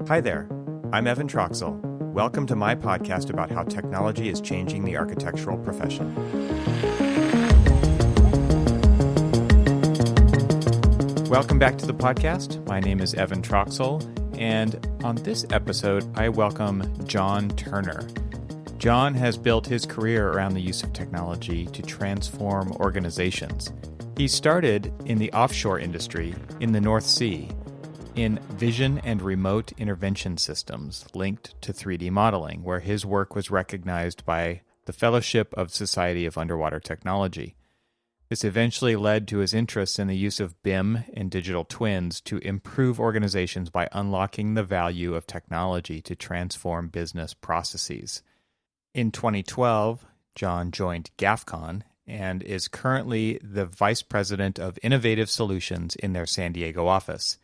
Hi there, I'm Evan Troxel. Welcome to my podcast about how technology is changing the architectural profession. Welcome back to the podcast. My name is Evan Troxel, and on this episode, I welcome John Turner. John has built his career around the use of technology to transform organizations. He started in the offshore industry in the North Sea, in vision and remote intervention systems linked to 3D modeling, where his work was recognized by the Fellowship of Society of Underwater Technology. This eventually led to his interest in the use of BIM and digital twins to improve organizations by unlocking the value of technology to transform business processes. In 2012, John joined Gafcon and is currently the Vice President of Innovative Solutions in their San Diego office.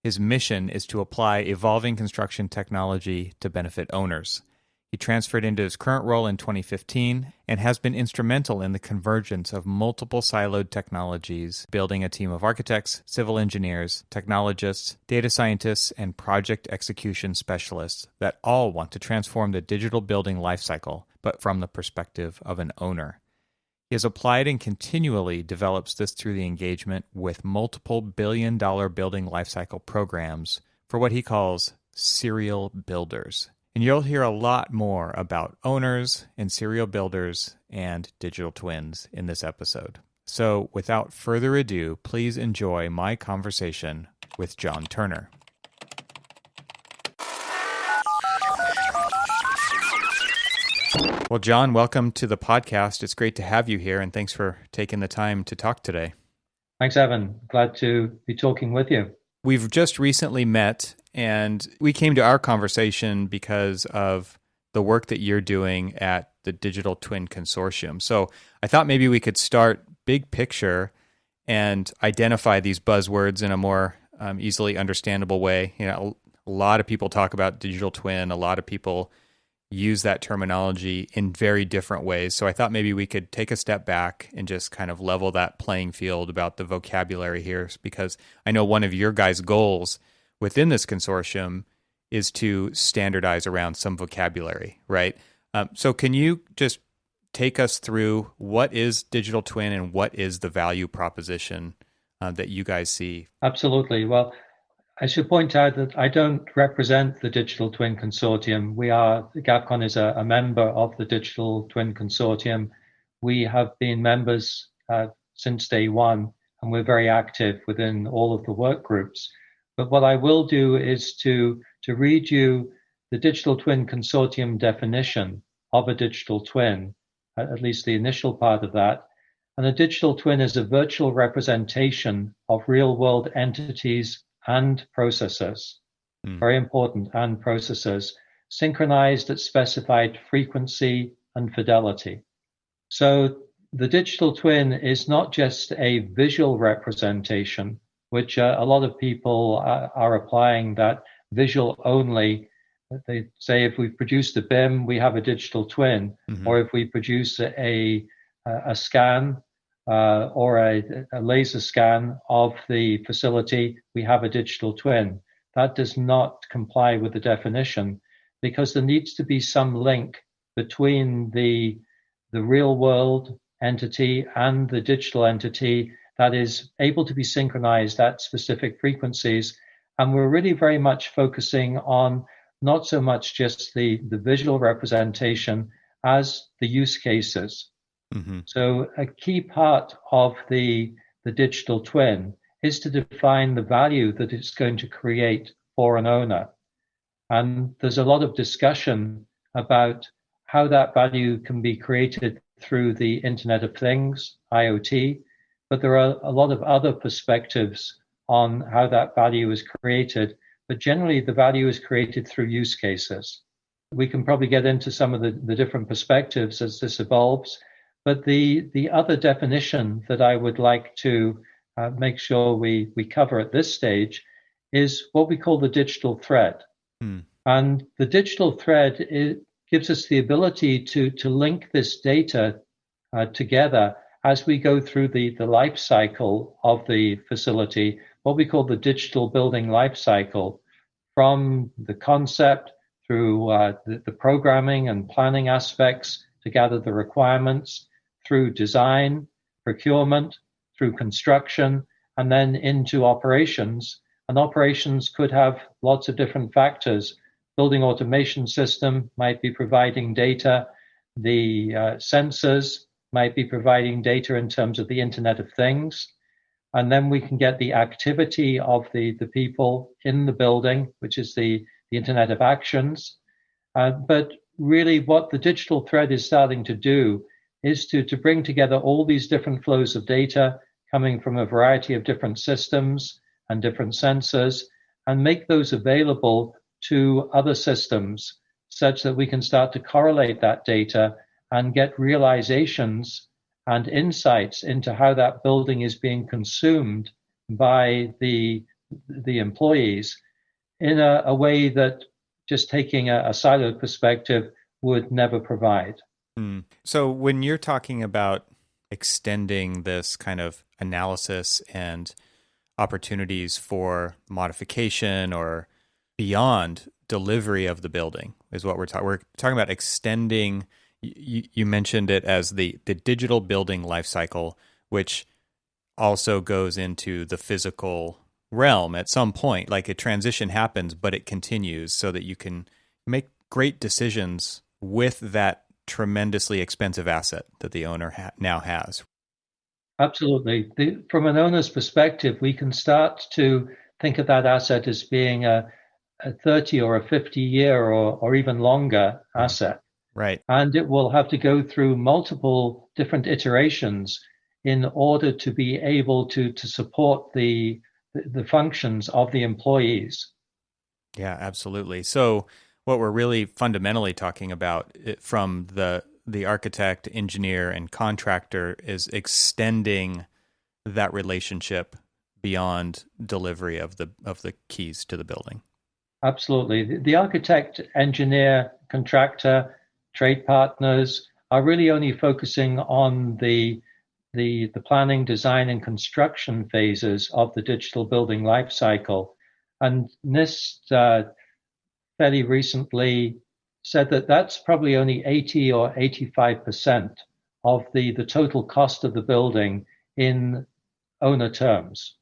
His mission is to apply evolving construction technology to benefit owners. He transferred into his current role in 2015 and has been instrumental in the convergence of multiple siloed technologies, building a team of architects, civil engineers, technologists, data scientists, and project execution specialists that all want to transform the digital building lifecycle, but from the perspective of an owner. He has applied and continually develops this through the engagement with multiple billion-dollar building lifecycle programs for what he calls serial builders. And you'll hear a lot more about owners and serial builders and digital twins in this episode. So without further ado, please enjoy my conversation with John Turner. Well, John, welcome to the podcast. It's great to have you here, and thanks for taking the time to talk today. Thanks, Evan. Glad to be talking with you. We've just recently met, and we came to our conversation because of the work that you're doing at the Digital Twin Consortium. So I thought maybe we could start big picture and identify these buzzwords in a more easily understandable way. You know, a lot of people talk about digital twin. A lot of people use that terminology in very different ways. So I thought maybe we could take a step back and just kind of level that playing field about the vocabulary here, because I know one of your guys' goals within this consortium is to standardize around some vocabulary, right? So can you just take us through what is digital twin and what is the value proposition that you guys see? Absolutely. Well, I should point out that I don't represent the Digital Twin Consortium. Gafcon is a member of the Digital Twin Consortium. We have been members since day one, and we're very active within all of the work groups. But what I will do is to read you the Digital Twin Consortium definition of a digital twin, at least the initial part of that. And a digital twin is a virtual representation of real-world entities and processes, very important, and processes, synchronized at specified frequency and fidelity. So the digital twin is not just a visual representation, which a lot of people are applying that visual only. They say if we produce a BIM, we have a digital twin, or if we produce a scan, or a laser scan of the facility, we have a digital twin. That does not comply with the definition, because there needs to be some link between the real world entity and the digital entity that is able to be synchronized at specific frequencies. And we're really very much focusing on not so much just the visual representation as the use cases. So a key part of the digital twin is to define the value that it's going to create for an owner. And there's a lot of discussion about how that value can be created through the Internet of Things, IoT, but there are a lot of other perspectives on how that value is created. But generally, the value is created through use cases. We can probably get into some of the different perspectives as this evolves. But the other definition that I would like to make sure we cover at this stage is what we call the digital thread. And the digital thread gives us the ability to link this data together as we go through the life cycle of the facility, what we call the digital building life cycle, from the concept through the programming and planning aspects to gather the requirements, through design, procurement, through construction, and then into operations. And operations could have lots of different factors. Building automation system might be providing data. The sensors might be providing data in terms of the Internet of Things. And then we can get the activity of the people in the building, which is the Internet of Actions. But really what the digital thread is starting to do is to bring together all these different flows of data coming from a variety of different systems and different sensors and make those available to other systems such that we can start to correlate that data and get realizations and insights into how that building is being consumed by the employees in a way that just taking a siloed perspective would never provide. So when you're talking about extending this kind of analysis and opportunities for modification or beyond delivery of the building is what we're talking. We're talking about extending. You mentioned it as the digital building lifecycle, which also goes into the physical realm at some point. Like a transition happens, but it continues so that you can make great decisions with that tremendously expensive asset that the owner now has. Absolutely. From an owner's perspective, we can start to think of that asset as being a 30 or a 50-year or even longer asset. Right. And it will have to go through multiple different iterations in order to be able to support the functions of the employees. Yeah, absolutely. So what we're really fundamentally talking about from the architect, engineer, and contractor is extending that relationship beyond delivery of the keys to the building. Absolutely. The architect, engineer, contractor, trade partners are really only focusing on the planning, design, and construction phases of the digital building lifecycle. And NIST fairly recently said that that's probably only 80 or 85% of the total cost of the building in owner terms.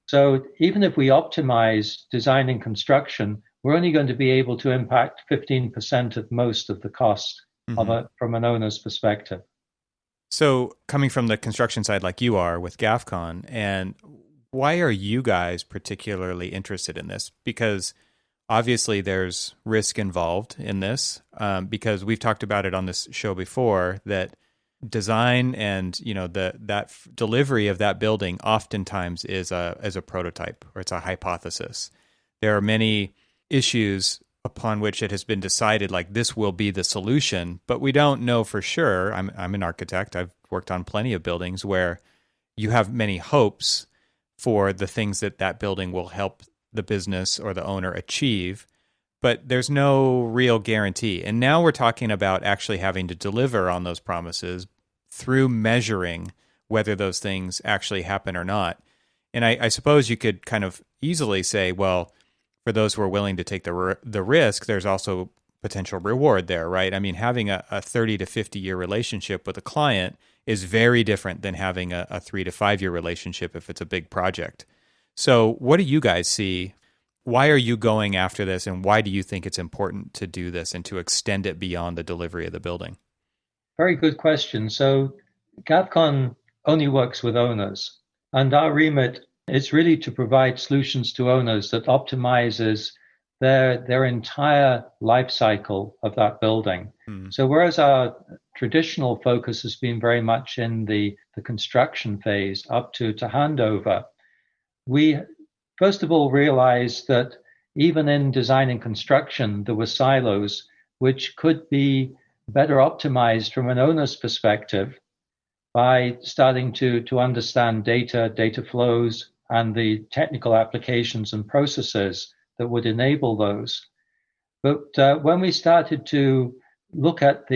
So even if we optimize design and construction, we're only going to be able to impact 15% of most of the cost from an owner's perspective. So coming from the construction side like you are with Gafcon, and why are you guys particularly interested in this? Because obviously there's risk involved in this, because we've talked about it on this show before, that design and that delivery of that building oftentimes is a prototype or it's a hypothesis. There are many issues upon which it has been decided like this will be the solution, but we don't know for sure. I'm an architect. I've worked on plenty of buildings where you have many hopes for the things that building will help the business or the owner achieve, but there's no real guarantee. And now we're talking about actually having to deliver on those promises through measuring whether those things actually happen or not. And I suppose you could kind of easily say, well, for those who are willing to take the risk, there's also potential reward there, right? I mean, having a 30 to 50-year relationship with a client is very different than having a 3 to 5 year relationship if it's a big project. So what do you guys see? Why are you going after this, and why do you think it's important to do this and to extend it beyond the delivery of the building? Very good question. So Gafcon only works with owners, and our remit is really to provide solutions to owners that optimizes their entire life cycle of that building. So whereas our traditional focus has been very much in the construction phase up to handover, we first of all realized that even in design and construction, there were silos which could be better optimized from an owner's perspective by starting to understand data flows, and the technical applications and processes that would enable those. But when we started to look at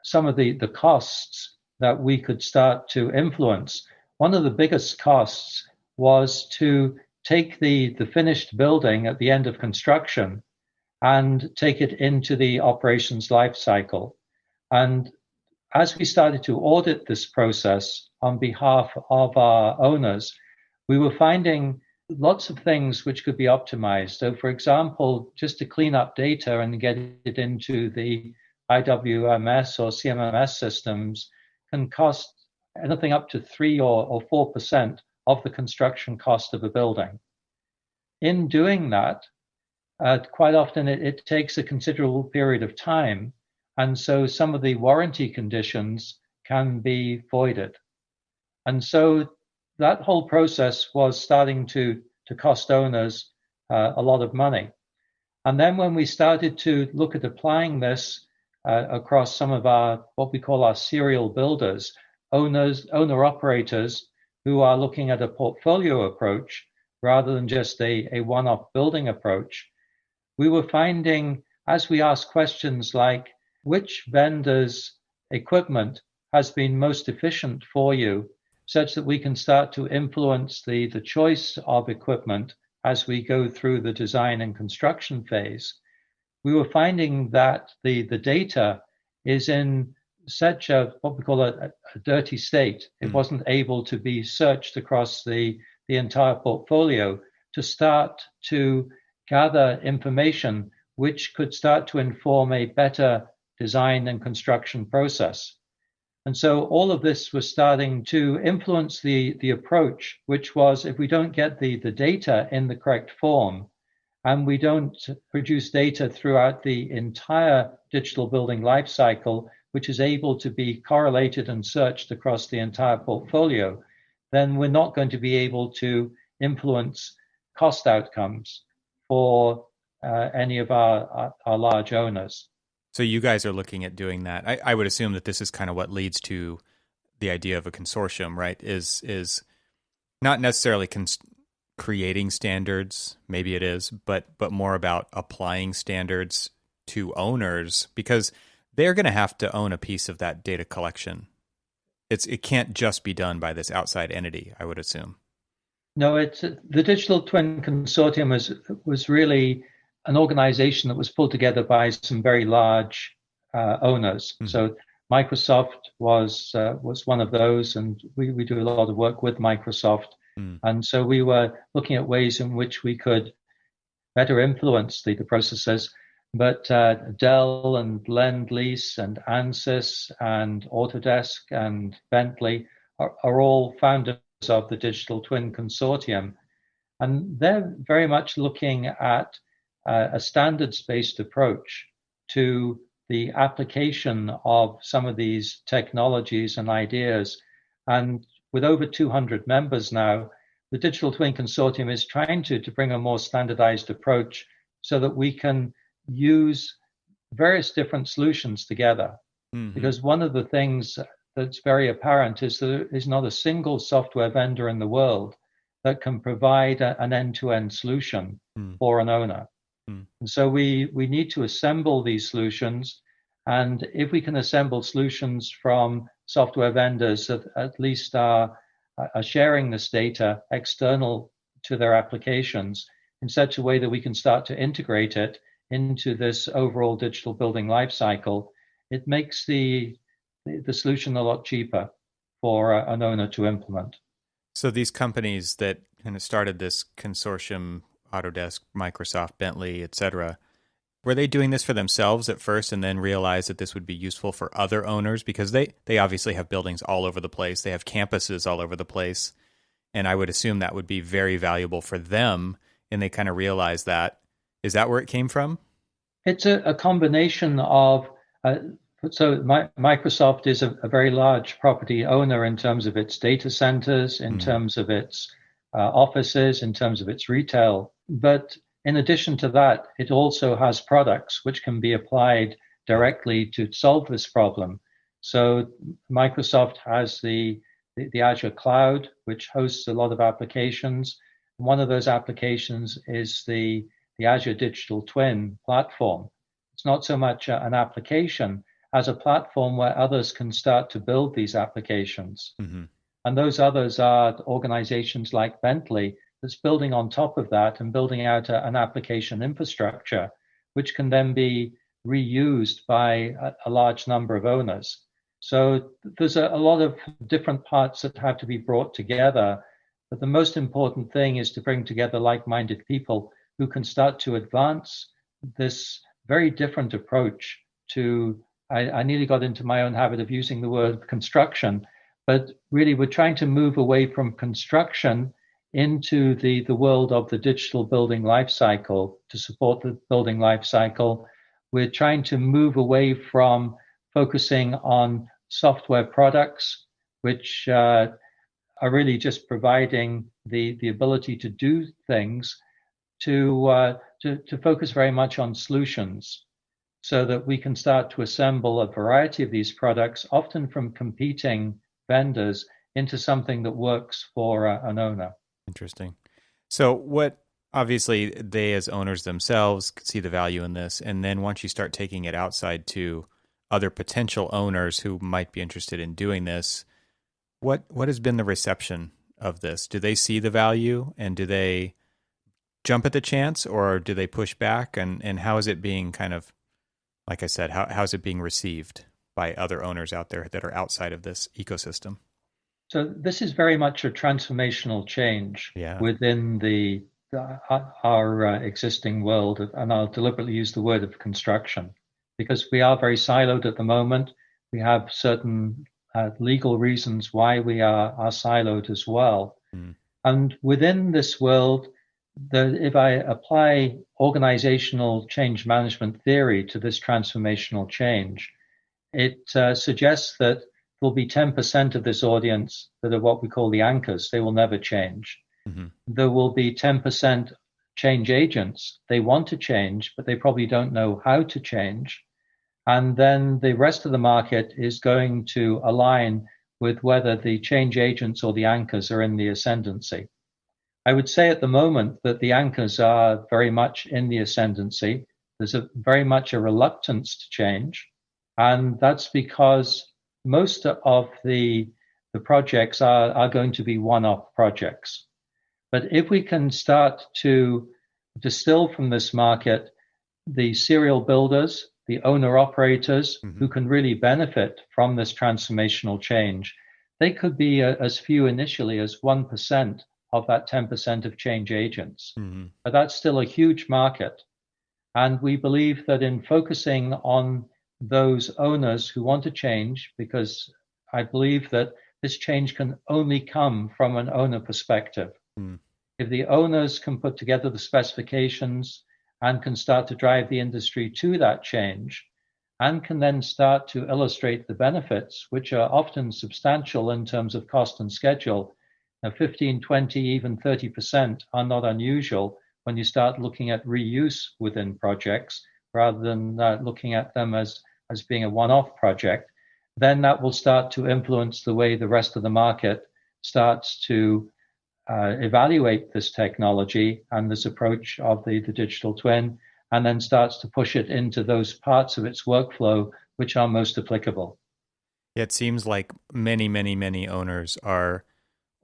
some of the costs that we could start to influence, one of the biggest costs was to take the finished building at the end of construction and take it into the operations life cycle. And as we started to audit this process on behalf of our owners, we were finding lots of things which could be optimized. So, for example, just to clean up data and get it into the IWMS or CMMS systems can cost anything up to 3 or 4% of the construction cost of a building. In doing that, quite often it takes a considerable period of time, and so some of the warranty conditions can be voided. And so that whole process was starting to cost owners a lot of money. And then when we started to look at applying this across some of our, what we call our serial builders, owner-operators who are looking at a portfolio approach rather than just a one-off building approach, we were finding, as we asked questions like, which vendor's equipment has been most efficient for you, such that we can start to influence the choice of equipment as we go through the design and construction phase, we were finding that the data is in such a, what we call a dirty state. It wasn't able to be searched across the entire portfolio to start to gather information which could start to inform a better design and construction process. And so all of this was starting to influence the approach, which was, if we don't get the data in the correct form, and we don't produce data throughout the entire digital building lifecycle, which is able to be correlated and searched across the entire portfolio, then we're not going to be able to influence cost outcomes for any of our large owners. So you guys are looking at doing that. I would assume that this is kind of what leads to the idea of a consortium, right? Is not necessarily creating standards, maybe it is, but more about applying standards to owners, because they're going to have to own a piece of that data collection. It can't just be done by this outside entity, I would assume. No, the Digital Twin Consortium was really an organization that was pulled together by some very large owners. Mm-hmm. So Microsoft was one of those, and we do a lot of work with Microsoft. Mm. And so we were looking at ways in which we could better influence the processes. But Dell and Lend-Lease and Ansys and Autodesk and Bentley are all founders of the Digital Twin Consortium. And they're very much looking at a standards-based approach to the application of some of these technologies and ideas. And with over 200 members now, the Digital Twin Consortium is trying to bring a more standardized approach so that we can use various different solutions together. Mm-hmm. Because one of the things that's very apparent is that there is not a single software vendor in the world that can provide an end-to-end solution for an owner. And so we need to assemble these solutions. And if we can assemble solutions from software vendors that at least are sharing this data external to their applications in such a way that we can start to integrate it into this overall digital building lifecycle, it makes the solution a lot cheaper for an owner to implement. So these companies that kind of started this consortium, Autodesk, Microsoft, Bentley, etc., were they doing this for themselves at first and then realized that this would be useful for other owners? Because they obviously have buildings all over the place. They have campuses all over the place. And I would assume that would be very valuable for them. And they kind of realized that. Is that where it came from? It's a combination of, Microsoft is a very large property owner in terms of its data centers, in terms of its offices, in terms of its retail. But in addition to that, it also has products which can be applied directly to solve this problem. So Microsoft has the Azure cloud, which hosts a lot of applications. One of those applications is the Azure Digital Twin platform. It's not so much an application as a platform where others can start to build these applications. Mm-hmm. And those others are organizations like Bentley, that's building on top of that and building out an application infrastructure, which can then be reused by a large number of owners. So there's a lot of different parts that have to be brought together. But the most important thing is to bring together like-minded people who can start to advance this very different approach to, I nearly got into my own habit of using the word construction, but really we're trying to move away from construction into the world of the digital building lifecycle to support the building lifecycle. We're trying to move away from focusing on software products, which are really just providing the ability to do things, to focus very much on solutions so that we can start to assemble a variety of these products, often from competing vendors, into something that works for an owner. Interesting. So what, obviously they as owners themselves see the value in this, and then once you start taking it outside to other potential owners who might be interested in doing this, what has been the reception of this? Do they see the value, and do they jump at the chance, or do they push back? And how is it being kind of, like I said, how is it being received by other owners out there that are outside of this ecosystem? So this is very much a transformational change within our existing world, and I'll deliberately use the word of construction, because we are very siloed at the moment. We have certain legal reasons why we are siloed as well. And within this world, if I apply organizational change management theory to this transformational change, it suggests that there'll be 10% of this audience that are what we call the anchors. They will never change. There will be 10% change agents. They want to change, but they probably don't know how to change. And then the rest of the market is going to align with whether the change agents or the anchors are in the ascendancy. I would say at the moment that the anchors are very much in the ascendancy. There's very much a reluctance to change. And that's because most of the projects are going to be one-off projects. But if we can start to distill from this market the serial builders, the owner-operators who can really benefit from this transformational change, they could be as few initially as 1% of that 10% of change agents. But that's still a huge market. And we believe that in focusing on those owners who want to change, because I believe that this change can only come from an owner perspective. If the owners can put together the specifications and can start to drive the industry to that change, and can then start to illustrate the benefits, which are often substantial in terms of cost and schedule. Now, 15, 20, even 30% are not unusual when you start looking at reuse within projects, rather than looking at them as being a one-off project. Then that will start to influence the way the rest of the market starts to evaluate this technology and this approach of the digital twin, and then starts to push it into those parts of its workflow which are most applicable. It seems like many, many, many owners are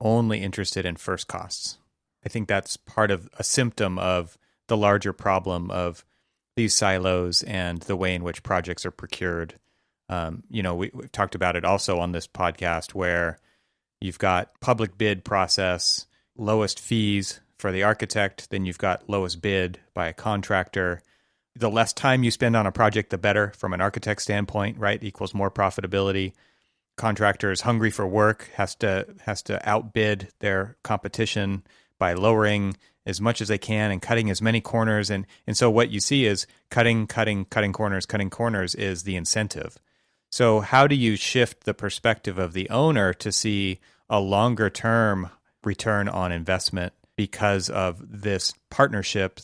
only interested in first costs. I think that's part of a symptom of the larger problem of these silos and the way in which projects are procured. We've talked about it also on this podcast, where you've got public bid process, lowest fees for the architect, then you've got lowest bid by a contractor. The less time you spend on a project, the better from an architect standpoint, right? Equals more profitability. Contractor is hungry for work, has to outbid their competition by lowering as much as they can and cutting as many corners. And so what you see is cutting corners is the incentive. So how do you shift the perspective of the owner to see a longer term return on investment because of this partnership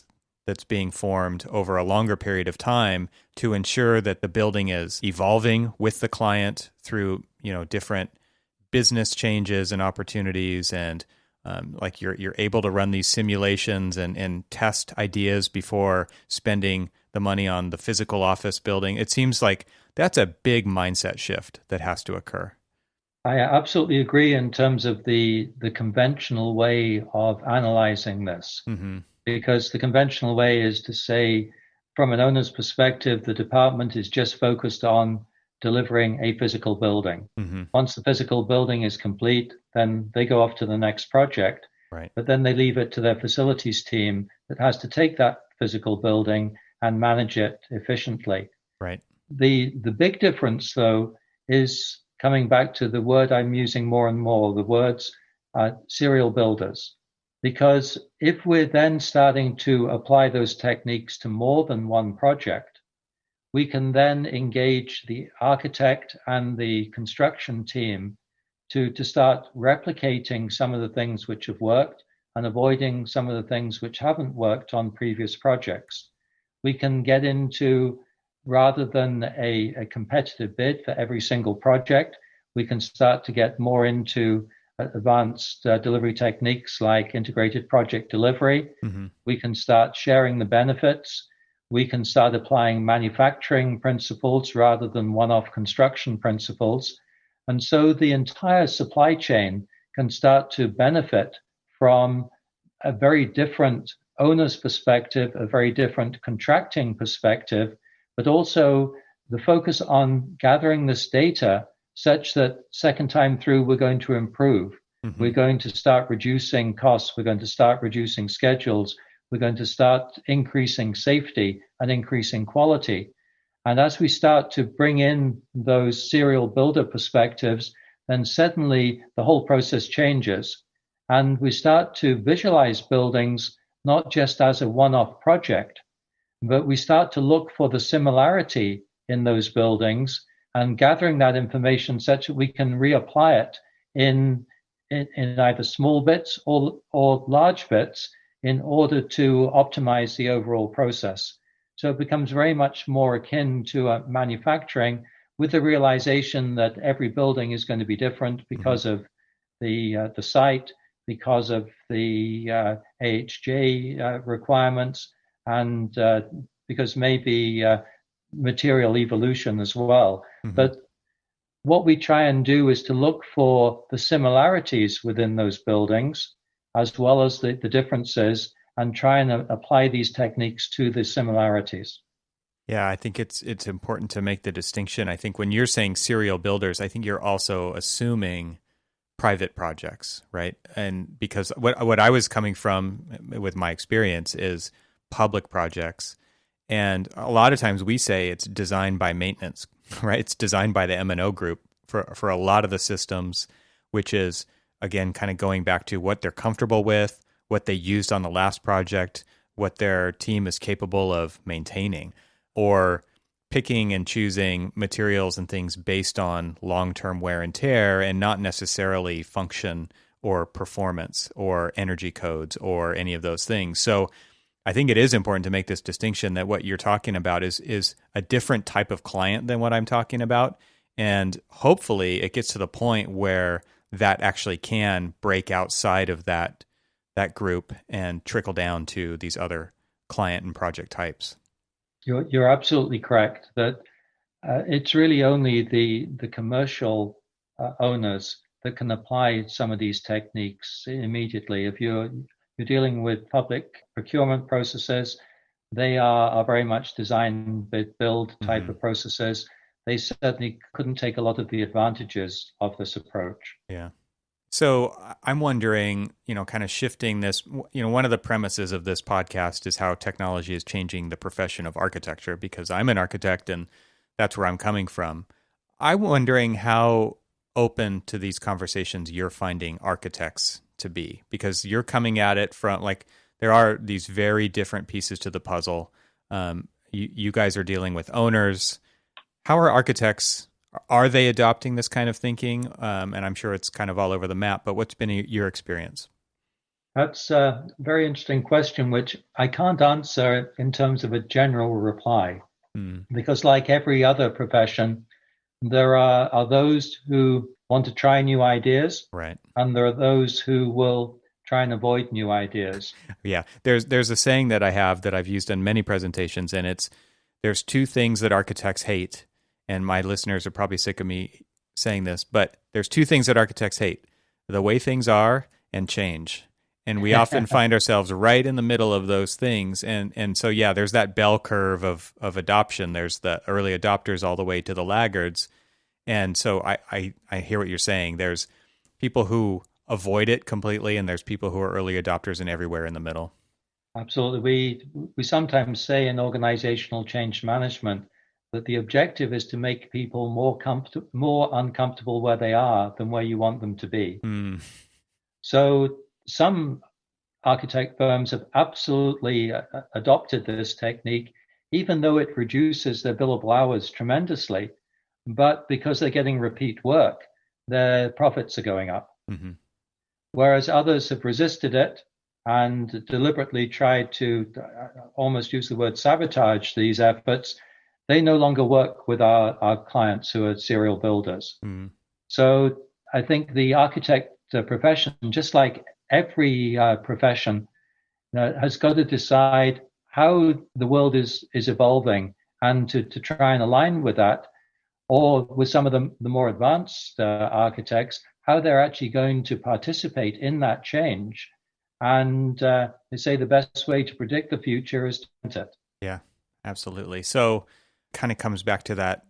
that's being formed over a longer period of time to ensure that the building is evolving with the client through, different business changes and opportunities, and like you're able to run these simulations and test ideas before spending the money on the physical office building? It seems like that's a big mindset shift that has to occur. I absolutely agree in terms of the conventional way of analyzing this, Mm-hmm. because the conventional way is to say, from an owner's perspective, the department is just focused on delivering a physical building. Mm-hmm. Once the physical building is complete, then they go off to the next project, Right. but then they leave it to their facilities team that has to take that physical building and manage it efficiently. Right. The big difference, though, is coming back to the word I'm using more and more, the words serial builders. Because if we're then starting to apply those techniques to more than one project, we can then engage the architect and the construction team to start replicating some of the things which have worked and avoiding some of the things which haven't worked on previous projects. We can get into, rather than a competitive bid for every single project, we can start to get more into advanced delivery techniques like integrated project delivery. Mm-hmm. We can start sharing the benefits. We can start applying manufacturing principles rather than one-off construction principles. And so the entire supply chain can start to benefit from a very different owner's perspective, a very different contracting perspective, but also the focus on gathering this data such that second time through, we're going to improve. Mm-hmm. We're going to start reducing costs. We're going to start reducing schedules. We're going to start increasing safety and increasing quality. And as we start to bring in those serial builder perspectives, then suddenly the whole process changes. And we start to visualize buildings not just as a one-off project, but we start to look for the similarity in those buildings and gathering that information such that we can reapply it in either small bits or large bits in order to optimize the overall process. So it becomes very much more akin to manufacturing, with the realization that every building is going to be different because of the site, because of the AHJ requirements, and because maybe material evolution as well. Mm-hmm. But what we try and do is to look for the similarities within those buildings, as well as the differences, and try and apply these techniques to the similarities. Yeah, I think it's important to make the distinction. I think when you're saying serial builders, I think you're also assuming private projects, right? And because what I was coming from with my experience is public projects. And a lot of times we say it's designed by maintenance, right? It's designed by the M&O group for a lot of the systems, which is, again, kind of going back to what they're comfortable with, what they used on the last project, what their team is capable of maintaining, or picking and choosing materials and things based on long-term wear and tear and not necessarily function or performance or energy codes or any of those things. So I think it is important to make this distinction that what you're talking about is a different type of client than what I'm talking about. And hopefully it gets to the point where that actually can break outside of that group and trickle down to these other client and project types. You're absolutely correct that it's really only the commercial owners that can apply some of these techniques immediately. If you're dealing with public procurement processes, they are very much design build type of processes. They certainly couldn't take a lot of the advantages of this approach. Yeah. So I'm wondering, kind of shifting this, one of the premises of this podcast is how technology is changing the profession of architecture, because I'm an architect and that's where I'm coming from. I'm wondering how open to these conversations you're finding architects to be, because you're coming at it from, like, there are these very different pieces to the puzzle. You guys are dealing with owners. How are architects? Are they adopting this kind of thinking? And I'm sure it's kind of all over the map, but what's been your experience? That's a very interesting question, which I can't answer in terms of a general reply, because like every other profession, there are those who want to try new ideas, right, and there are those who will try and avoid new ideas. Yeah, there's a saying that I have that I've used in many presentations, and there's two things that architects hate. And my listeners are probably sick of me saying this, but there's two things that architects hate: the way things are and change. And we often find ourselves right in the middle of those things. And so, yeah, there's that bell curve of adoption. There's the early adopters all the way to the laggards. And so I hear what you're saying. There's people who avoid it completely, and there's people who are early adopters and everywhere in the middle. Absolutely. We sometimes say in organizational change management that the objective is to make people more uncomfortable where they are than where you want them to be. Mm. So some architect firms have absolutely adopted this technique, even though it reduces their billable hours tremendously. But because they're getting repeat work, their profits are going up. Mm-hmm. Whereas others have resisted it and deliberately tried to almost use the word sabotage these efforts. They no longer work with our clients who are serial builders. Mm. So I think the architect profession, just like every profession, has got to decide how the world is evolving and to try and align with that, or with some of the more advanced architects, how they're actually going to participate in that change. And they say the best way to predict the future is to enter it. Yeah, absolutely. So kind of comes back to that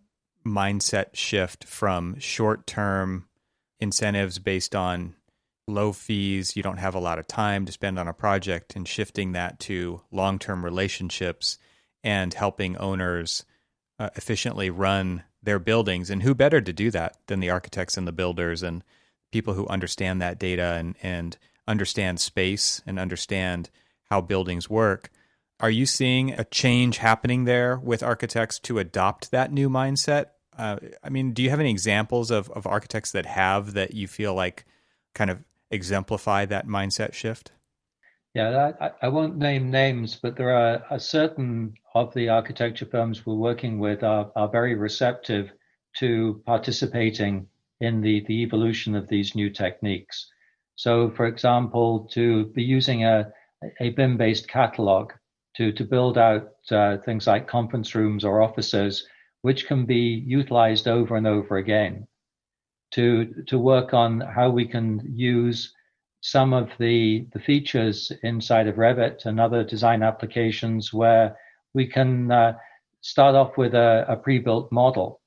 mindset shift from short-term incentives based on low fees, you don't have a lot of time to spend on a project, and shifting that to long-term relationships and helping owners efficiently run their buildings. And who better to do that than the architects and the builders and people who understand that data and understand space and understand how buildings work. Are you seeing a change happening there with architects to adopt that new mindset? I mean, do you have any examples of architects that have, that you feel like kind of exemplify that mindset shift? Yeah, I won't name names, but there are a certain of the architecture firms we're working with are very receptive to participating in the evolution of these new techniques. So, for example, to be using a BIM-based catalog to build out things like conference rooms or offices, which can be utilized over and over again, to work on how we can use some of the features inside of Revit and other design applications where we can start off with a pre-built model,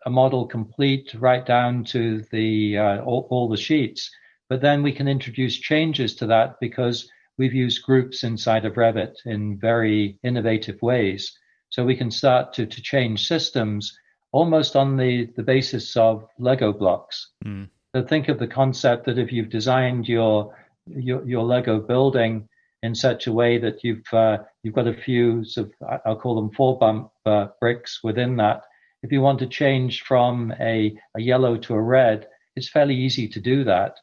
a model complete right down to the all the sheets. But then we can introduce changes to that because we've used groups inside of Revit in very innovative ways. So we can start to change systems almost on the basis of Lego blocks. Mm. So think of the concept that if you've designed your Lego building in such a way that you've got a few I'll call them 4-bump bricks within that. If you want to change from a yellow to a red, it's fairly easy to do that.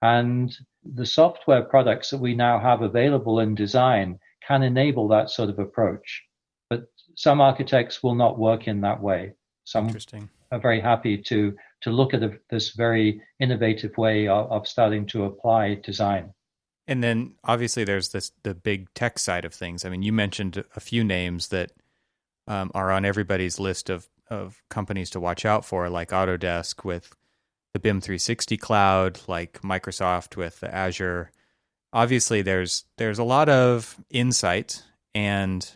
And the software products that we now have available in design can enable that sort of approach. But some architects will not work in that way. Some are very happy to look at this very innovative way of starting to apply design. And then obviously there's the big tech side of things. I mean, you mentioned a few names that are on everybody's list of companies to watch out for, like Autodesk with the BIM 360 cloud, like Microsoft with the Azure. Obviously, there's a lot of insight and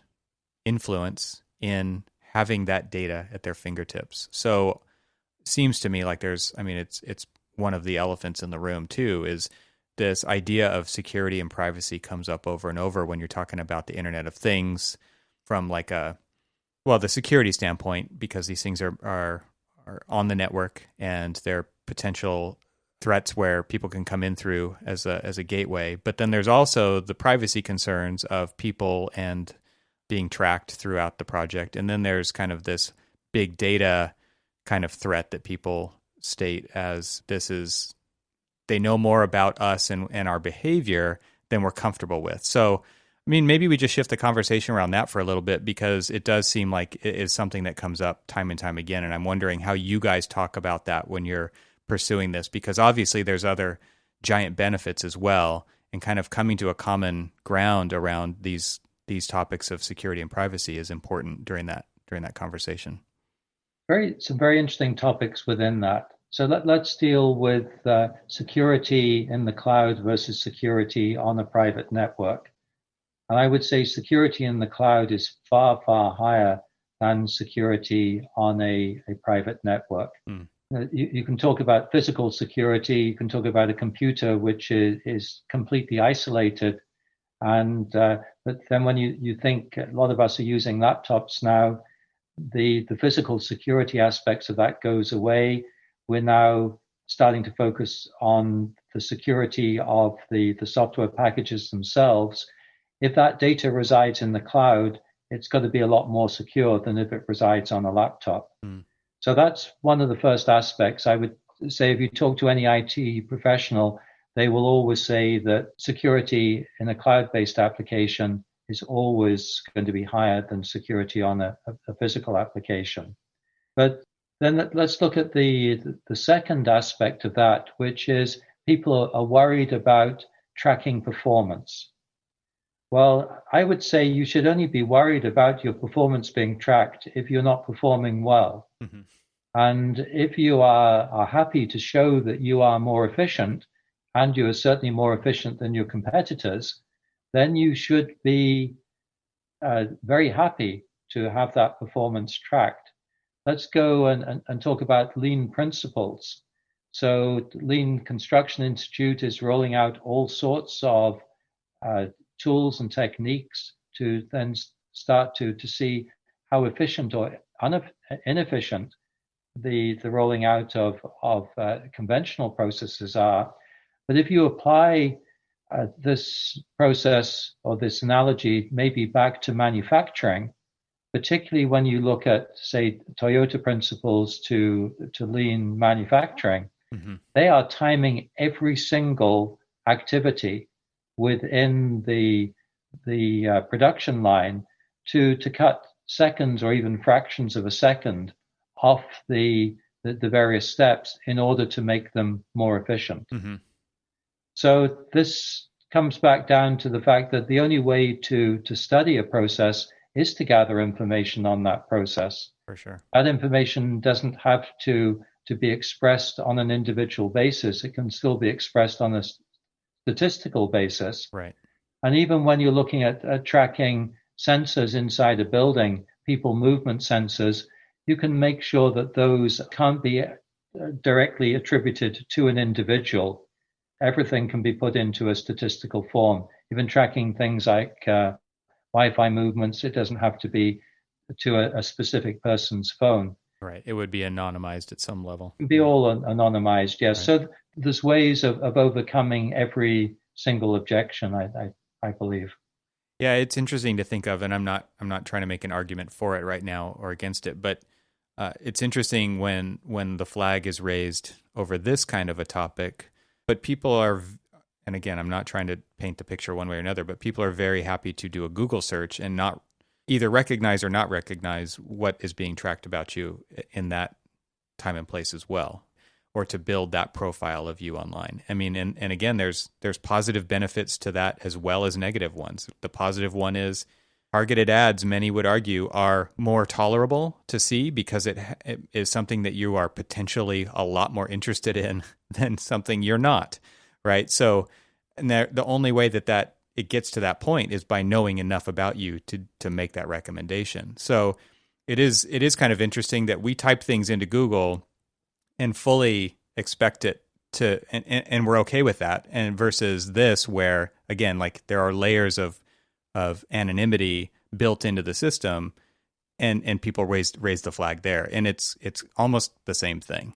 influence in having that data at their fingertips. So it seems to me like it's one of the elephants in the room too, is this idea of security and privacy comes up over and over when you're talking about the Internet of Things from the security standpoint, because these things are on the network and they're potential threats where people can come in through as a gateway. But then there's also the privacy concerns of people and being tracked throughout the project. And then there's kind of this big data kind of threat that people state as they know more about us and our behavior than we're comfortable with. So, I mean, maybe we just shift the conversation around that for a little bit, because it does seem like it is something that comes up time and time again. And I'm wondering how you guys talk about that when you're pursuing this, because obviously there's other giant benefits as well, and kind of coming to a common ground around these topics of security and privacy is important during that conversation. Some very interesting topics within that. So let's deal with security in the cloud versus security on a private network. And I would say security in the cloud is far, far higher than security on a private network. Mm. You can talk about physical security. You can talk about a computer which is completely isolated. And but then when you think a lot of us are using laptops now, the physical security aspects of that goes away. We're now starting to focus on the security of the software packages themselves. If that data resides in the cloud, it's got to be a lot more secure than if it resides on a laptop. Mm. So that's one of the first aspects. I would say if you talk to any IT professional, they will always say that security in a cloud-based application is always going to be higher than security on a physical application. But then let's look at the second aspect of that, which is people are worried about tracking performance. Well, I would say you should only be worried about your performance being tracked if you're not performing well. Mm-hmm. And if you are happy to show that you are more efficient, and you are certainly more efficient than your competitors, then you should be very happy to have that performance tracked. Let's go and talk about lean principles. So Lean Construction Institute is rolling out all sorts of tools and techniques to then start to see how efficient or inefficient the rolling out of conventional processes are. But if you apply this process or this analogy maybe back to manufacturing, particularly when you look at, say, Toyota principles to lean manufacturing, mm-hmm. They are timing every single activity within the production line to cut seconds or even fractions of a second off the various steps in order to make them more efficient. Mm-hmm. So this comes back down to the fact that the only way to study a process is to gather information on that process. For sure. That information doesn't have to be expressed on an individual basis. It can still be expressed on a statistical basis. Right. And even when you're looking at tracking sensors inside a building, people movement sensors, you can make sure that those can't be directly attributed to an individual. Everything can be put into a statistical form. Even tracking things like Wi-Fi movements, it doesn't have to be to a specific person's phone. Right. It would be anonymized at some level. It can be all anonymized, yes. Right. So there's ways of overcoming every single objection, I believe. Yeah, it's interesting to think of, and I'm not trying to make an argument for it right now or against it, but it's interesting when the flag is raised over this kind of a topic. But people are, and again, I'm not trying to paint the picture one way or another, but people are very happy to do a Google search and not either recognize or not recognize what is being tracked about you in that time and place as well, or to build that profile of you online. I mean, and again, there's positive benefits to that as well as negative ones. The positive one is targeted ads, many would argue, are more tolerable to see because it is something that you are potentially a lot more interested in than something you're not, right? So and the only way that it gets to that point is by knowing enough about you to make that recommendation. So it is kind of interesting that we type things into Google and fully expect it to, and we're okay with that. And versus this, where again, like there are layers of anonymity built into the system, and people raise the flag there, and it's almost the same thing.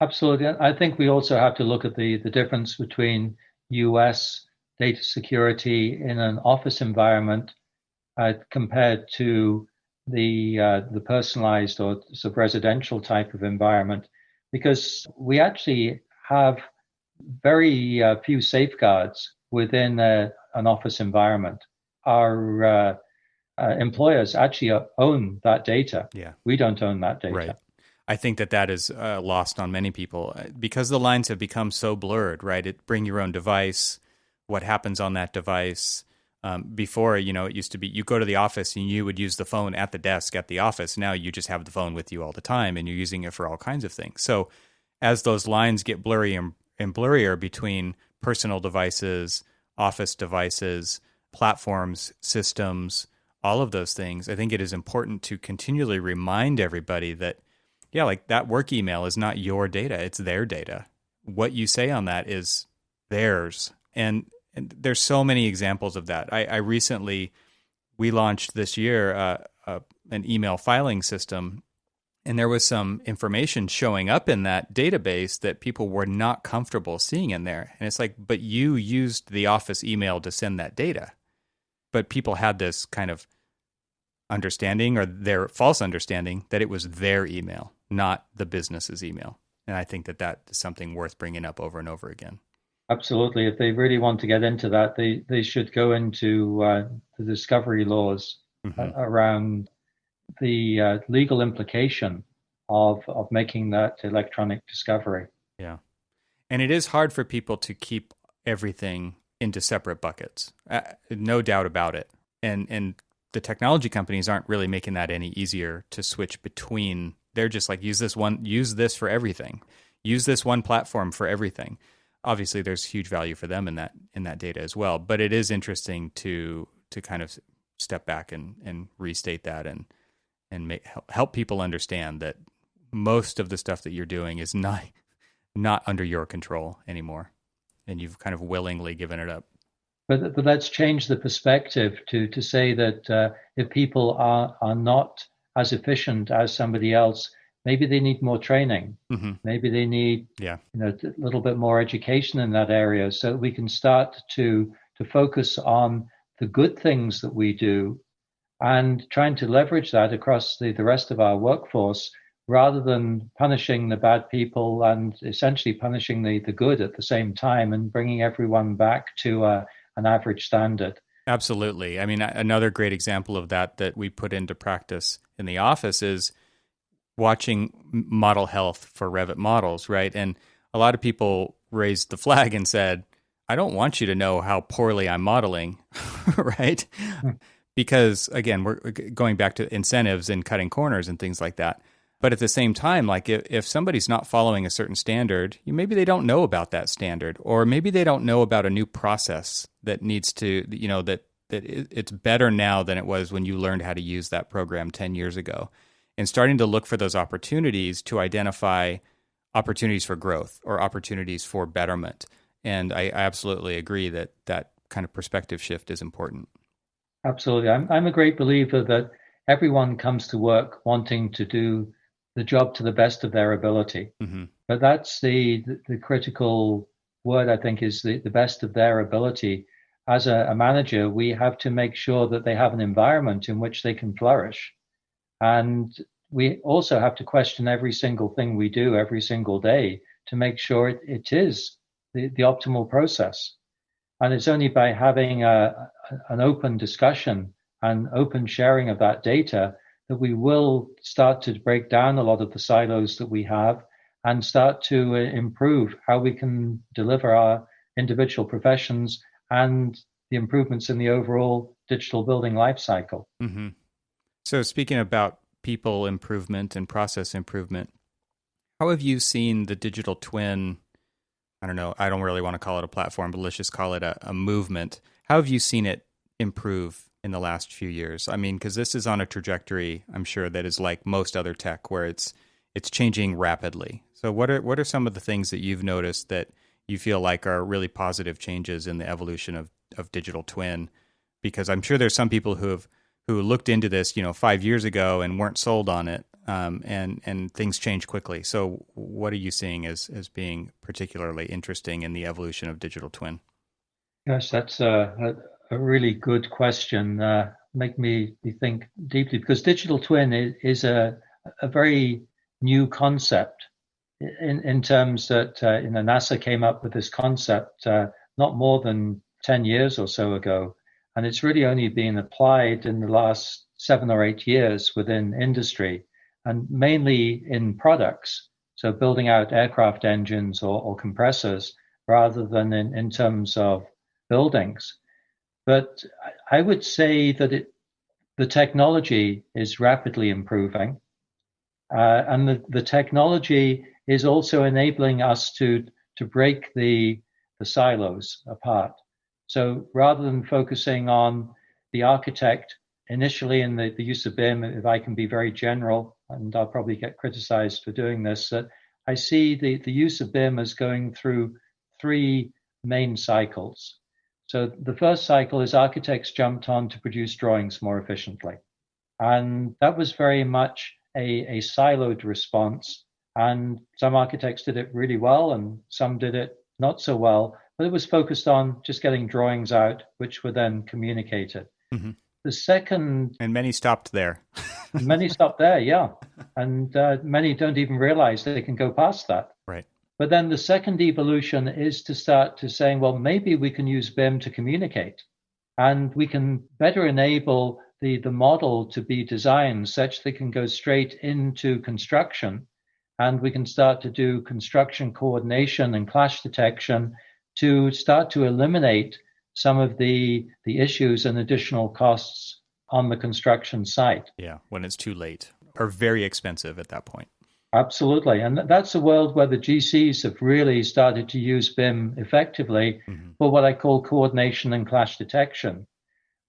Absolutely. I think we also have to look at the difference between U.S. data security in an office environment compared to the personalized or sort of residential type of environment, because we actually have very few safeguards within an office environment. Our employers actually own that data. Yeah. We don't own that data. Right. I think that is lost on many people because the lines have become so blurred, right? Bring your own device, what happens on that device. Before, it used to be you go to the office and you would use the phone at the desk at the office. Now you just have the phone with you all the time and you're using it for all kinds of things. So as those lines get blurry and blurrier between personal devices, office devices, platforms, systems, all of those things, I think it is important to continually remind everybody that, yeah, like that work email is not your data, it's their data. What you say on that is theirs. And there's so many examples of that. I recently, we launched this year an email filing system, and there was some information showing up in that database that people were not comfortable seeing in there. And it's like, but you used the office email to send that data. But people had this kind of understanding, or their false understanding, that it was their email, not the business's email. And I think that is something worth bringing up over and over again. Absolutely. If they really want to get into that, they should go into the discovery laws around the legal implication of making that electronic discovery. Yeah. And it is hard for people to keep everything into separate buckets. No doubt about it. And the technology companies aren't really making that any easier to switch between. They're just like, use this for everything. Use this one platform for everything. Obviously, there's huge value for them in that data as well. But it is interesting to kind of step back and restate that and help people understand that most of the stuff that you're doing is not under your control anymore, and you've kind of willingly given it up. But let's change the perspective to say that if people are not as efficient as somebody else, maybe they need more training. Mm-hmm. Maybe they need a little bit more education in that area, so that we can start to focus on the good things that we do and trying to leverage that across the rest of our workforce, rather than punishing the bad people and essentially punishing the good at the same time, and bringing everyone back to an average standard. Absolutely. I mean, another great example of that we put into practice in the office is watching model health for Revit models, right? And a lot of people raised the flag and said, I don't want you to know how poorly I'm modeling, right? Because, again, we're going back to incentives and cutting corners and things like that. But at the same time, like if somebody's not following a certain standard, maybe they don't know about that standard, or maybe they don't know about a new process that needs to, that it's better now than it was when you learned how to use that program 10 years ago. And starting to look for those opportunities to identify opportunities for growth or opportunities for betterment. And I absolutely agree that kind of perspective shift is important. Absolutely. I'm a great believer that everyone comes to work wanting to do the job to the best of their ability. Mm-hmm. But that's the critical word, I think, is the best of their ability. As a manager, we have to make sure that they have an environment in which they can flourish. And we also have to question every single thing we do every single day to make sure it is the optimal process. And it's only by having an open discussion and open sharing of that data that we will start to break down a lot of the silos that we have and start to improve how we can deliver our individual professions and the improvements in the overall digital building lifecycle. Mm-hmm. So speaking about people improvement and process improvement, how have you seen the digital twin? I don't know, I don't really want to call it a platform, but let's just call it a movement. How have you seen it improve in the last few years? I mean, because this is on a trajectory, I'm sure, that is like most other tech, where it's changing rapidly. So what are some of the things that you've noticed that you feel like are really positive changes in the evolution of digital twin? Because I'm sure there's some people who looked into this, 5 years ago and weren't sold on it, and things change quickly. So what are you seeing as being particularly interesting in the evolution of digital twin? Gosh, that's a really good question. Make me think deeply, because digital twin is a very new concept in terms that NASA came up with this concept not more than 10 years or so ago. And it's really only been applied in the last 7 or 8 years within industry, and mainly in products. So building out aircraft engines or compressors, rather than in terms of buildings. But I would say that the technology is rapidly improving. And the technology is also enabling us to break the silos apart. So rather than focusing on the architect initially in the use of BIM, if I can be very general, and I'll probably get criticized for doing this, that I see the use of BIM as going through three main cycles. So the first cycle is architects jumped on to produce drawings more efficiently. And that was very much a siloed response. And some architects did it really well and some did it not so well, but it was focused on just getting drawings out, which were then communicated. Mm-hmm. The second... And many stopped there. Many stopped there, yeah. And many don't even realize they can go past that. Right. But then the second evolution is to start to saying, well, maybe we can use BIM to communicate. And we can better enable the model to be designed such that it can go straight into construction. And we can start to do construction coordination and clash detection to start to eliminate some of the issues and additional costs on the construction site. Yeah, when it's too late or very expensive at that point. Absolutely. And that's a world where the GCs have really started to use BIM effectively for what I call coordination and clash detection.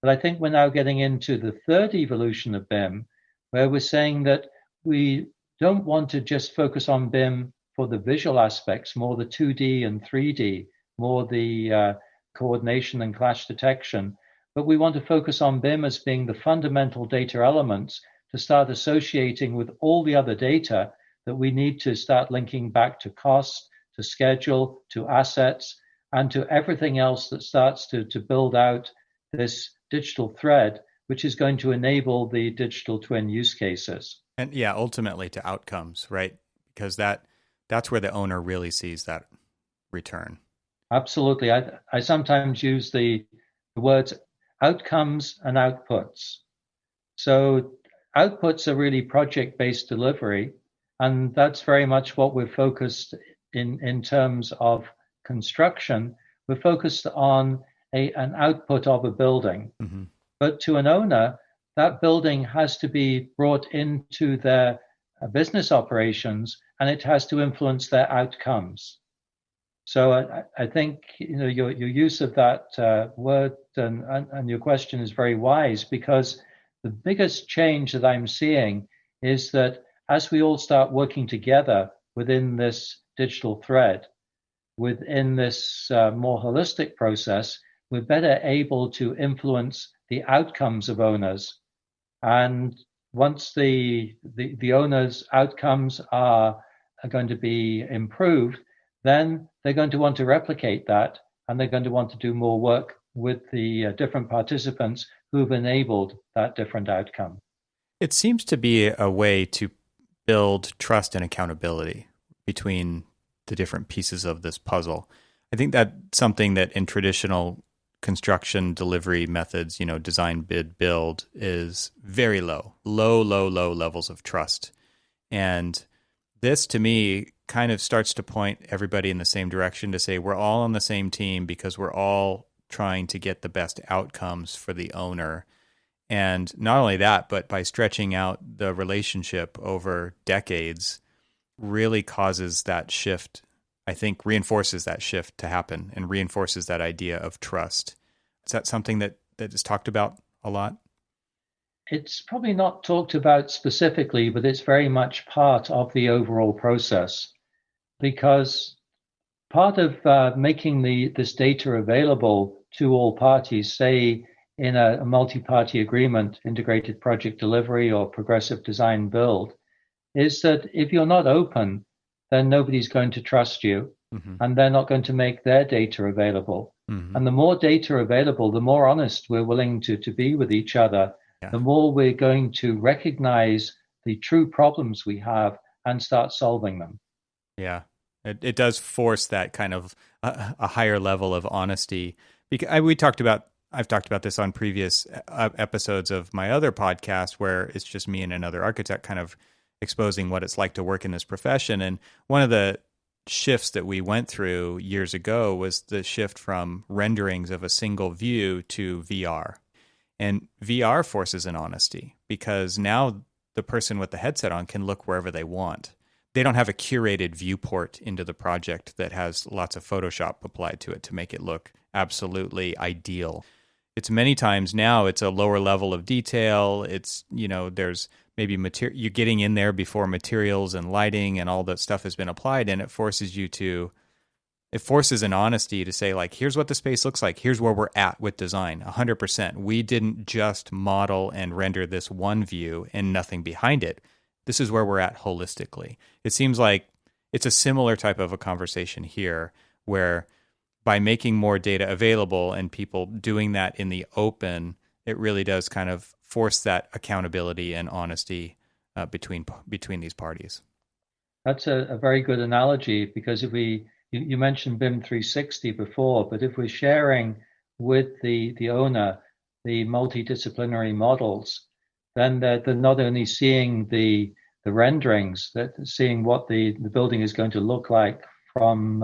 But I think we're now getting into the third evolution of BIM, where we're saying that we don't want to just focus on BIM for the visual aspects, more the 2D and 3D, more the coordination and clash detection, but we want to focus on BIM as being the fundamental data elements to start associating with all the other data that we need to start linking back to cost, to schedule, to assets, and to everything else that starts to build out this digital thread, which is going to enable the digital twin use cases. And yeah, ultimately to outcomes, right? Because that's where the owner really sees that return. Absolutely. I sometimes use the words outcomes and outputs. So outputs are really project-based delivery, and that's very much what we're focused in terms of construction. We're focused on an output of a building. Mm-hmm. But to an owner, that building has to be brought into their business operations, and it has to influence their outcomes. So I think your use of that word and your question is very wise, because the biggest change that I'm seeing is that as we all start working together within this digital thread, within this more holistic process, we're better able to influence the outcomes of owners. And once the owners' outcomes are going to be improved, then they're going to want to replicate that, and they're going to want to do more work with the different participants who've enabled that different outcome. It seems to be a way to build trust and accountability between the different pieces of this puzzle. I think that's something that in traditional construction delivery methods, design, bid, build, is very low levels of trust. And this, to me, kind of starts to point everybody in the same direction to say we're all on the same team because we're all trying to get the best outcomes for the owner. And not only that, but by stretching out the relationship over decades, really causes that shift, I think reinforces that shift to happen and reinforces that idea of trust. Is that something that is talked about a lot? It's probably not talked about specifically, but it's very much part of the overall process, because part of making this data available to all parties, say in a multi-party agreement, integrated project delivery or progressive design build, is that if you're not open, then nobody's going to trust you, and they're not going to make their data available. And the more data available, the more honest we're willing to be with each other, the more we're going to recognize the true problems we have and start solving them. Yeah, it does force that kind of a higher level of honesty. Because I've talked about this on previous episodes of my other podcast, where it's just me and another architect kind of exposing what it's like to work in this profession. And one of the shifts that we went through years ago was the shift from renderings of a single view to VR. And VR forces an honesty, because now the person with the headset on can look wherever they want. they don't have a curated viewport into the project that has lots of Photoshop applied to it to make it look absolutely ideal. It's many times now it's a lower level of detail. It's, there's maybe you're getting in there before materials and lighting and all that stuff has been applied, and it forces an honesty to say, like, here's what the space looks like. Here's where we're at with design, 100%. We didn't just model and render this one view and nothing behind it. This is where we're at holistically. It seems like it's a similar type of a conversation here, where by making more data available and people doing that in the open, it really does kind of force that accountability and honesty between these parties. That's a very good analogy, because if you mentioned BIM 360 before, but if we're sharing with the owner the multidisciplinary models, then they're not only seeing the renderings, that seeing what the building is going to look like from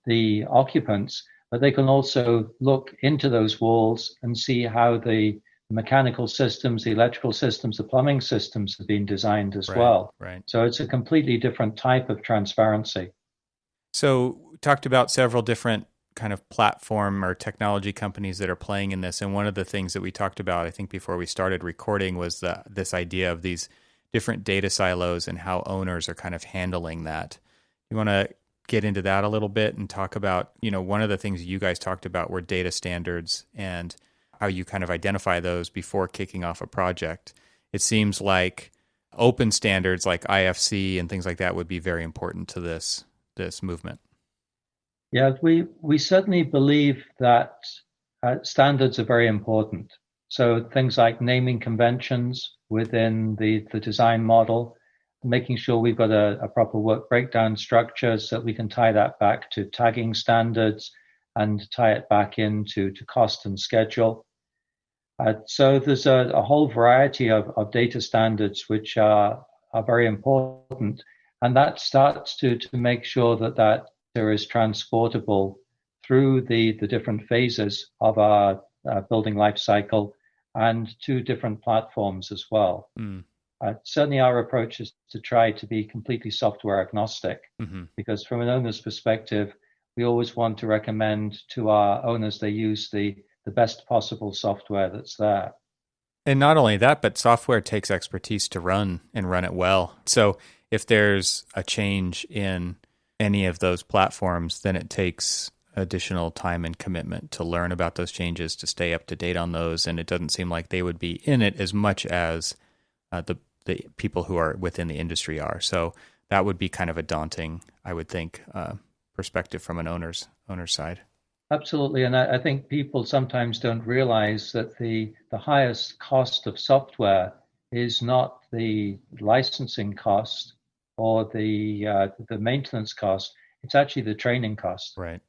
the occupants, but they can also look into those walls and see how the mechanical systems, the electrical systems, the plumbing systems have been designed as well. Right. So it's a completely different type of transparency. So we talked about several different kind of platform or technology companies that are playing in this. And one of the things that we talked about, I think before we started recording, was this idea of these different data silos and how owners are kind of handling that. You want to get into that a little bit and talk about, one of the things you guys talked about were data standards and how you kind of identify those before kicking off a project. It seems like open standards like IFC and things like that would be very important to this movement. Yeah, we certainly believe that standards are very important. So things like naming conventions within the design model, making sure we've got a proper work breakdown structure so that we can tie that back to tagging standards and tie it back into cost and schedule. So there's a whole variety of data standards which are very important, and that starts to make sure that there is transportable through the different phases of our building life cycle and to different platforms as well. Certainly our approach is to try to be completely software agnostic, because from an owner's perspective, we always want to recommend to our owners they use the best possible software that's there. And not only that, but software takes expertise to run and run it well. So if there's a change in any of those platforms, then it takes additional time and commitment to learn about those changes, to stay up to date on those. And it doesn't seem like they would be in it as much as the people who are within the industry are. So that would be kind of a daunting, I would think, perspective from an owner's side. Absolutely. And I think people sometimes don't realize that the highest cost of software is not the licensing cost or the maintenance cost. It's actually the training cost. Right.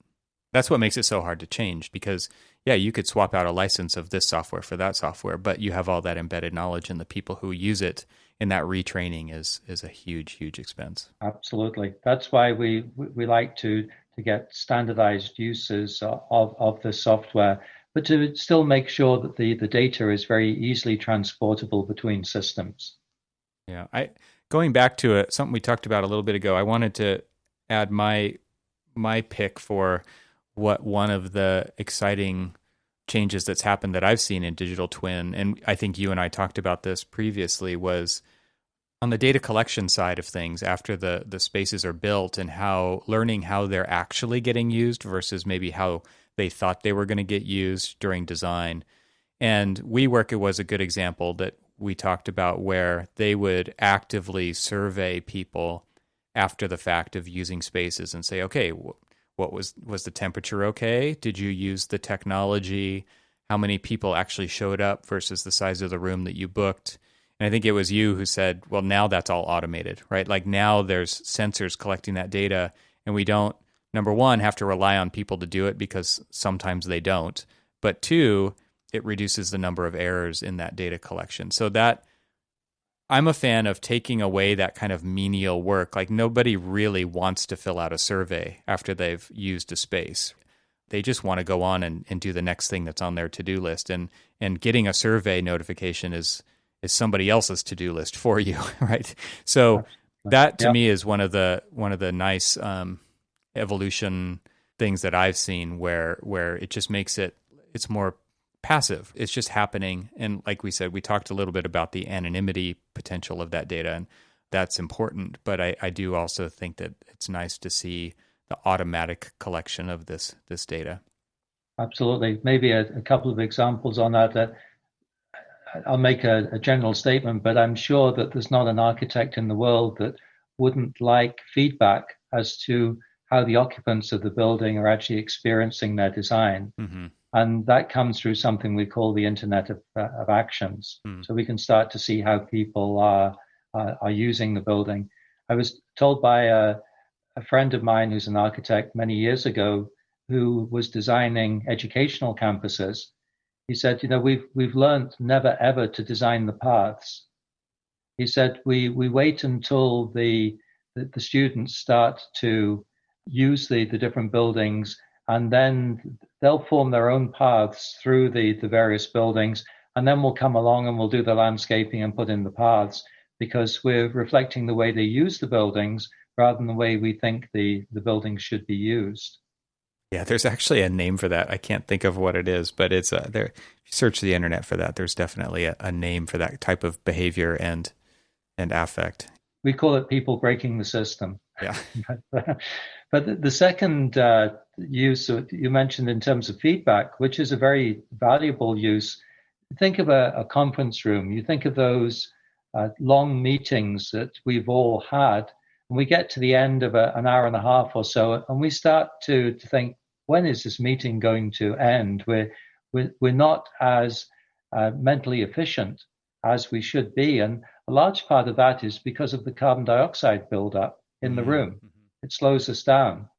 That's what makes it so hard to change, because, yeah, you could swap out a license of this software for that software, but you have all that embedded knowledge, and the people who use it, and that retraining is a huge, huge expense. Absolutely. That's why we like to get standardized uses of the software, but to still make sure that the data is very easily transportable between systems. Yeah. Going back to something we talked about a little bit ago, I wanted to add my pick for what one of the exciting changes that's happened that I've seen in digital twin, and I think you and I talked about this previously, was on the data collection side of things after the spaces are built, and learning how they're actually getting used versus maybe how they thought they were going to get used during design. And WeWork, it was a good example that we talked about, where they would actively survey people after the fact of using spaces and say, okay, what was the temperature okay? Did you use the technology? How many people actually showed up versus the size of the room that you booked? And I think it was you who said, well, now that's all automated, right? Like now there's sensors collecting that data, and we don't, number one, have to rely on people to do it, because sometimes they don't. But two, it reduces the number of errors in that data collection. So that, I'm a fan of taking away that kind of menial work. Like nobody really wants to fill out a survey after they've used a space. They just want to go on and do the next thing that's on their to-do list. And getting a survey notification is somebody else's to-do list for you, right? So That to Yeah, me is one of the nice evolution things that I've seen where it just makes it's more passive. It's just happening. And like we said, we talked a little bit about the anonymity potential of that data, and that's important. But I do also think that it's nice to see the automatic collection of this data. absolutely. Maybe a couple of examples on that. I'll make a general statement, but I'm sure that there's not an architect in the world that wouldn't like feedback as to how the occupants of the building are actually experiencing their design. Mm-hmm. And that comes through something we call the Internet of Actions. Mm. So we can start to see how people are using the building. I was told by a friend of mine who's an architect many years ago who was designing educational campuses. He said, we've learned never ever to design the paths. He said, we wait until the students start to use the different buildings, and then they'll form their own paths through the various buildings, and then we'll come along and we'll do the landscaping and put in the paths, because we're reflecting the way they use the buildings rather than the way we think the buildings should be used. Yeah, there's actually a name for that. I can't think of what it is, but it's there. If you search the internet for that, there's definitely a name for that type of behavior and affect. We call it people breaking the system. Yeah. But the second use you mentioned in terms of feedback, which is a very valuable use, think of a conference room. You think of those long meetings that we've all had, and we get to the end of an hour and a half or so, and we start to think, when is this meeting going to end? We're not as mentally efficient as we should be, and a large part of that is because of the carbon dioxide buildup in the room. Mm-hmm. It slows us down.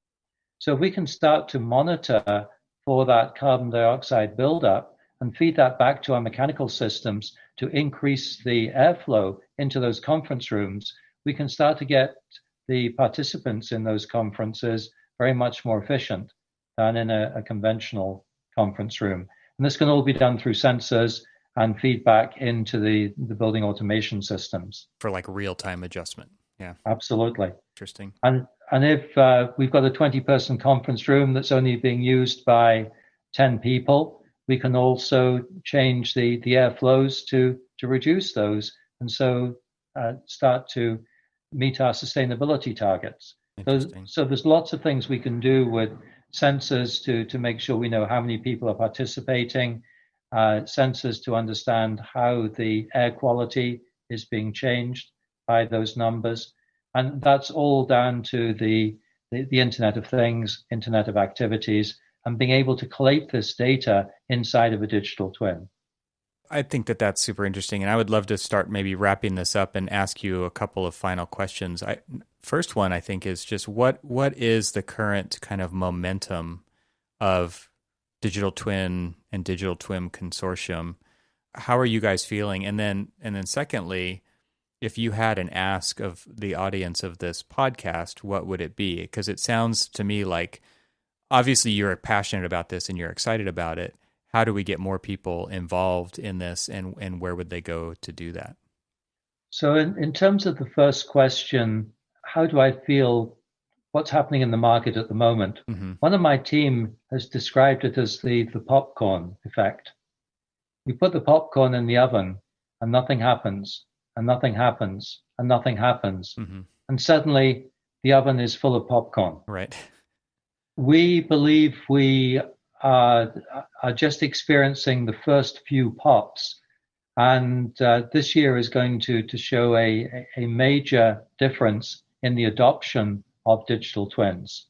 So if we can start to monitor for that carbon dioxide buildup and feed that back to our mechanical systems to increase the airflow into those conference rooms, we can start to get the participants in those conferences very much more efficient than in a conventional conference room. And this can all be done through sensors and feedback into the building automation systems. For like real-time adjustment. Yeah. Absolutely. Interesting. And if we've got a 20-person conference room that's only being used by 10 people, we can also change the airflows to reduce those, and so start to meet our sustainability targets. So there's lots of things we can do with sensors to make sure we know how many people are participating, sensors to understand how the air quality is being changed by those numbers. And that's all down to the Internet of Things, Internet of Activities, and being able to collate this data inside of a digital twin. I think that's super interesting, and I would love to start maybe wrapping this up and ask you a couple of final questions. First one, I think, is just what is the current kind of momentum of digital twin and digital twin consortium? How are you guys feeling? And then secondly, if you had an ask of the audience of this podcast, what would it be? Because it sounds to me like obviously you're passionate about this and you're excited about it. How do we get more people involved in this, and where would they go to do that? So in terms of the first question, how do I feel what's happening in the market at the moment? Mm-hmm. One of my team has described it as the popcorn effect. You put the popcorn in the oven and nothing happens, and nothing happens, and nothing happens. Mm-hmm. And suddenly the oven is full of popcorn. Right. We believe we are just experiencing the first few pops. And this year is going to show a major difference in the adoption of digital twins.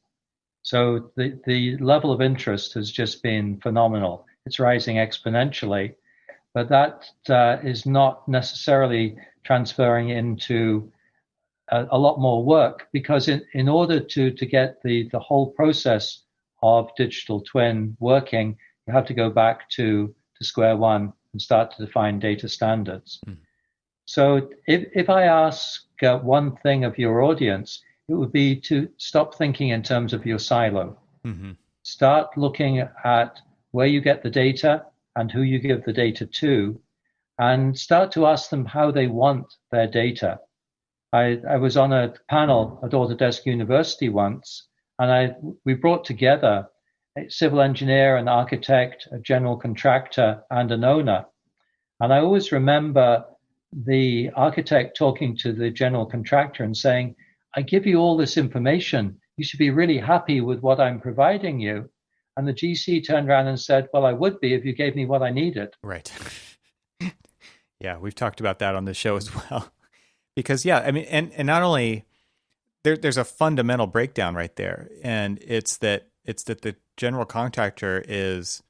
So the level of interest has just been phenomenal. It's rising exponentially, but that is not necessarily transferring into a lot more work, because in order to get the whole process of digital twin working, you have to go back to square one and start to define data standards. Mm. So if I ask one thing of your audience, it would be to stop thinking in terms of your silo. Mm-hmm. Start looking at where you get the data and who you give the data to, and start to ask them how they want their data. I was on a panel at Autodesk University once, and we brought together a civil engineer, an architect, a general contractor, and an owner. And I always remember the architect talking to the general contractor and saying, I give you all this information. You should be really happy with what I'm providing you. And the GC turned around and said, well, I would be if you gave me what I needed. Right. Yeah, we've talked about that on the show as well. Because, yeah, I mean, and not only there's a fundamental breakdown right there. And it's that the general contractor is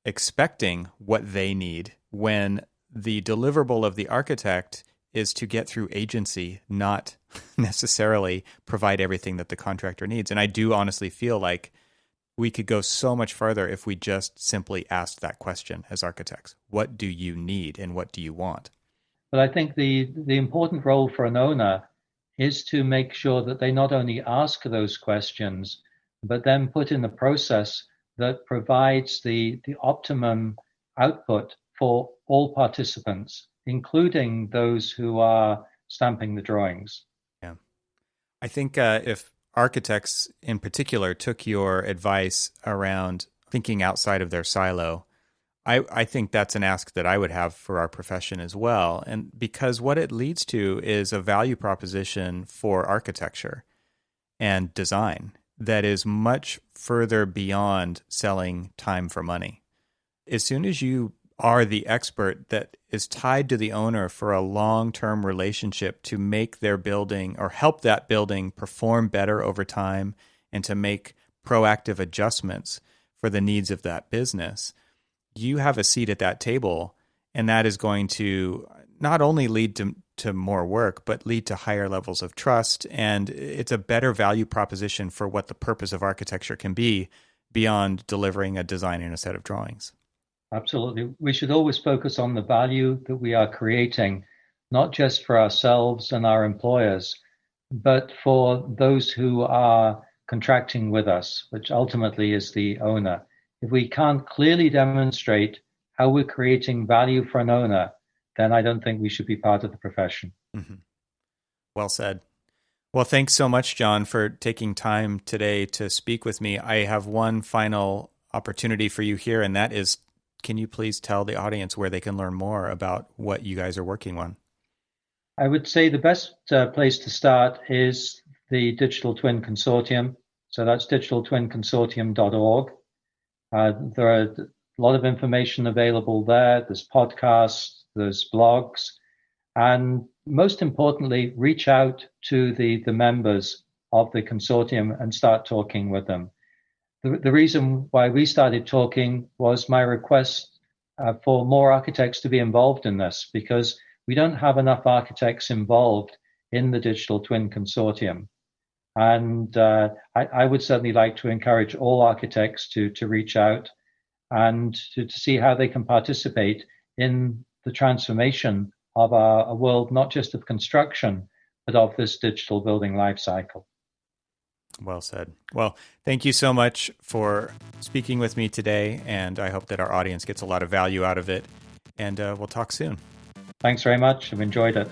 expecting what they need when the deliverable of the architect is to get through agency, not necessarily provide everything that the contractor needs. And I do honestly feel like we could go so much further if we just simply asked that question as architects. What do you need and what do you want? But I think the important role for an owner is to make sure that they not only ask those questions, but then put in a process that provides the optimum output for all participants, including those who are stamping the drawings. Yeah. I think if architects in particular took your advice around thinking outside of their silo, I think that's an ask that I would have for our profession as well. And because what it leads to is a value proposition for architecture and design that is much further beyond selling time for money. As soon as you are the expert that is tied to the owner for a long-term relationship to make their building or help that building perform better over time and to make proactive adjustments for the needs of that business, you have a seat at that table, and that is going to not only lead to more work, but lead to higher levels of trust. And it's a better value proposition for what the purpose of architecture can be beyond delivering a design and a set of drawings. Absolutely. We should always focus on the value that we are creating, not just for ourselves and our employers, but for those who are contracting with us, which ultimately is the owner. If we can't clearly demonstrate how we're creating value for an owner, then I don't think we should be part of the profession. Mm-hmm. Well said. Well, thanks so much, John, for taking time today to speak with me. I have one final opportunity for you here, and that is, can you please tell the audience where they can learn more about what you guys are working on? I would say the best place to start is the Digital Twin Consortium. So that's digitaltwinconsortium.org. There are a lot of information available there. There's podcasts, there's blogs, and most importantly, reach out to the members of the consortium and start talking with them. The reason why we started talking was my request for more architects to be involved in this, because we don't have enough architects involved in the Digital Twin Consortium. And I would certainly like to encourage all architects to reach out and to see how they can participate in the transformation of a world, not just of construction, but of this digital building lifecycle. Well said. Well, thank you so much for speaking with me today, and I hope that our audience gets a lot of value out of it, and we'll talk soon. Thanks very much. I've enjoyed it.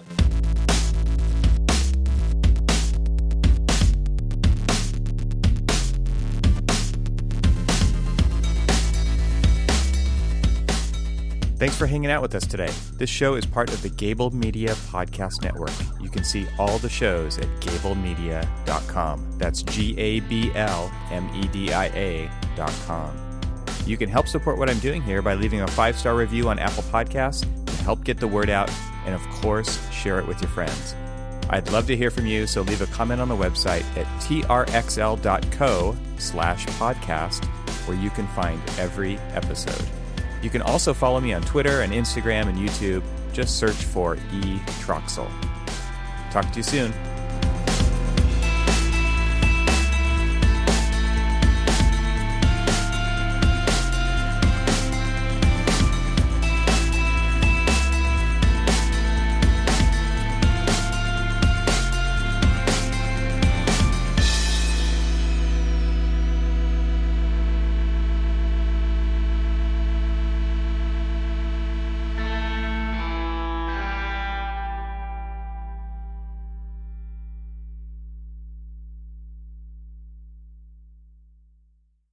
Thanks for hanging out with us today. This show is part of the Gable Media Podcast Network. You can see all the shows at gablemedia.com. That's GABLMEDIA.com. You can help support what I'm doing here by leaving a 5-star review on Apple Podcasts to help get the word out, and of course, share it with your friends. I'd love to hear from you, so leave a comment on the website at trxl.co/podcast, where you can find every episode. You can also follow me on Twitter and Instagram and YouTube. Just search for E. Troxel. Talk to you soon.